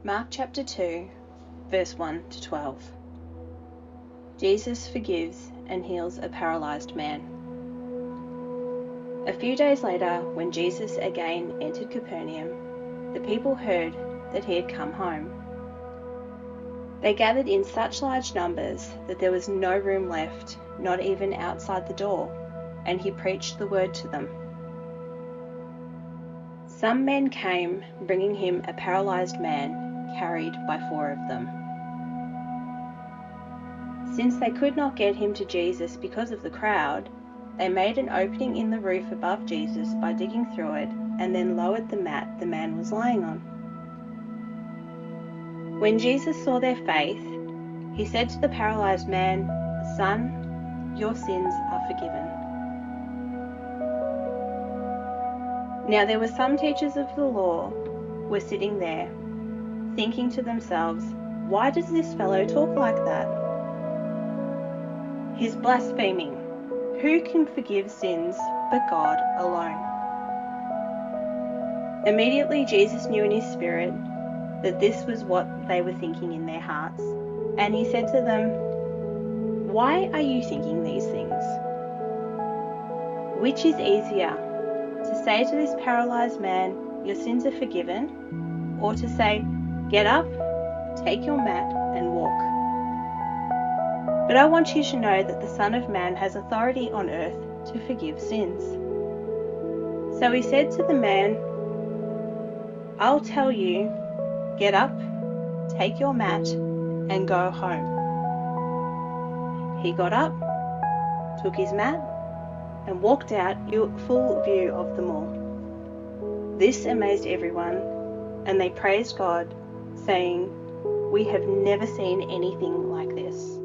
Mark chapter 2, verse 1 to 12. Jesus forgives and heals a paralyzed man. A few days later, when Jesus again entered Capernaum, the people heard that he had come home. They gathered in such large numbers that there was no room left, not even outside the door, and he preached the word to them. Some men came, bringing him a paralyzed man, carried by 4 of them. Since they could not get him to Jesus because of the crowd, they made an opening in the roof above Jesus by digging through it, and then lowered the mat the man was lying on. When Jesus saw their faith, he said to the paralyzed man, "Son, your sins are forgiven." Now there were some teachers of the law were sitting there, thinking to themselves, "Why does this fellow talk like that? He's blaspheming. Who can forgive sins but God alone?" Immediately Jesus knew in his spirit that this was what they were thinking in their hearts, and he said to them, "Why are you thinking these things? Which is easier, to say to this paralyzed man, 'Your sins are forgiven,' or to say, 'Get up, take your mat and walk'? But I want you to know that the Son of Man has authority on earth to forgive sins." So he said to the man, "I'll tell you, get up, take your mat, and go home." He got up, took his mat, and walked out in full view of them all. This amazed everyone, and they praised God, saying, "We have never seen anything like this."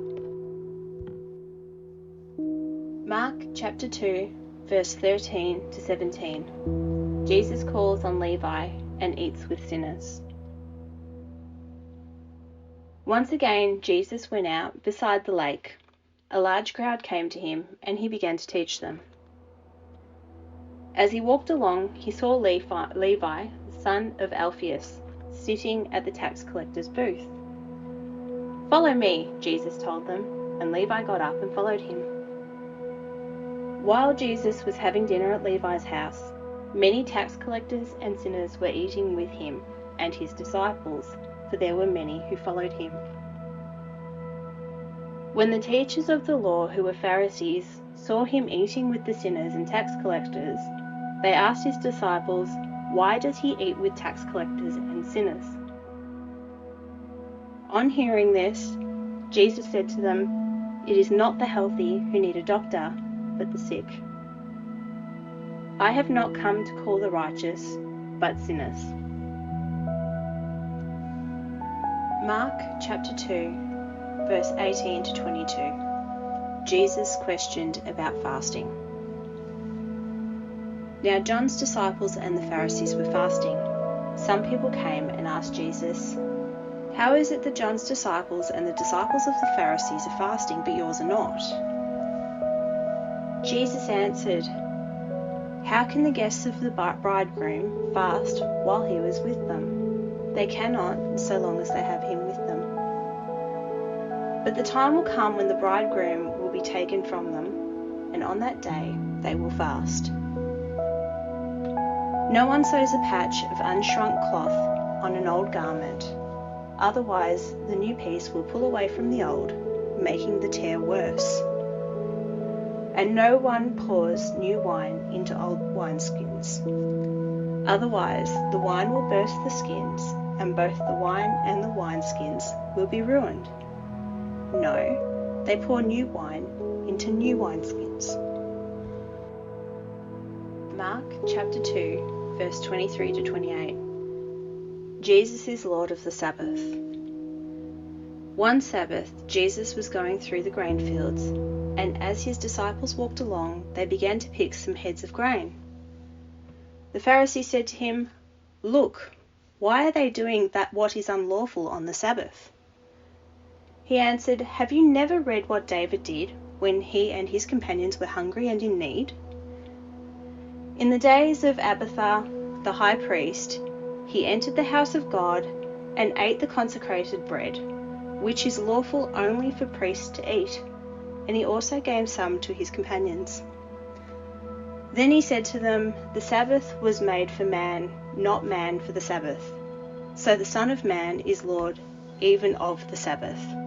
Mark chapter 2, verse 13 to 17. Jesus calls on Levi and eats with sinners. Once again, Jesus went out beside the lake. A large crowd came to him, and he began to teach them. As he walked along, he saw Levi, son of Alphaeus, sitting at the tax collector's booth. "Follow me," Jesus told them, and Levi got up and followed him. While Jesus was having dinner at Levi's house, many tax collectors and sinners were eating with him and his disciples, for there were many who followed him. When the teachers of the law, who were Pharisees, saw him eating with the sinners and tax collectors, they asked his disciples, "Why does he eat with tax collectors and sinners?" On hearing this, Jesus said to them, "It is not the healthy who need a doctor, but the sick. I have not come to call the righteous, but sinners." Mark chapter 2, verse 18 to 22. Jesus questioned about fasting. Now John's disciples and the Pharisees were fasting. Some people came and asked Jesus, "How is it that John's disciples and the disciples of the Pharisees are fasting, but yours are not?" Jesus answered, "How can the guests of the bridegroom fast while he was with them? They cannot, so long as they have him with them. But the time will come when the bridegroom will be taken from them, and on that day they will fast. No one sews a patch of unshrunk cloth on an old garment, otherwise the new piece will pull away from the old, making the tear worse. And no one pours new wine into old wineskins. Otherwise, the wine will burst the skins, and both the wine and the wineskins will be ruined. No, they pour new wine into new wineskins." Mark chapter 2, verse 23 to 28. Jesus is Lord of the Sabbath. One Sabbath, Jesus was going through the grain fields, and as his disciples walked along, they began to pick some heads of grain. The Pharisees said to him, "Look, why are they doing that what is unlawful on the Sabbath?" He answered, "Have you never read what David did when he and his companions were hungry and in need? In the days of Abiathar, the high priest, he entered the house of God and ate the consecrated bread, which is lawful only for priests to eat, and he also gave some to his companions. Then he said to them, "The Sabbath was made for man, not man for the Sabbath. So the Son of Man is Lord even of the Sabbath."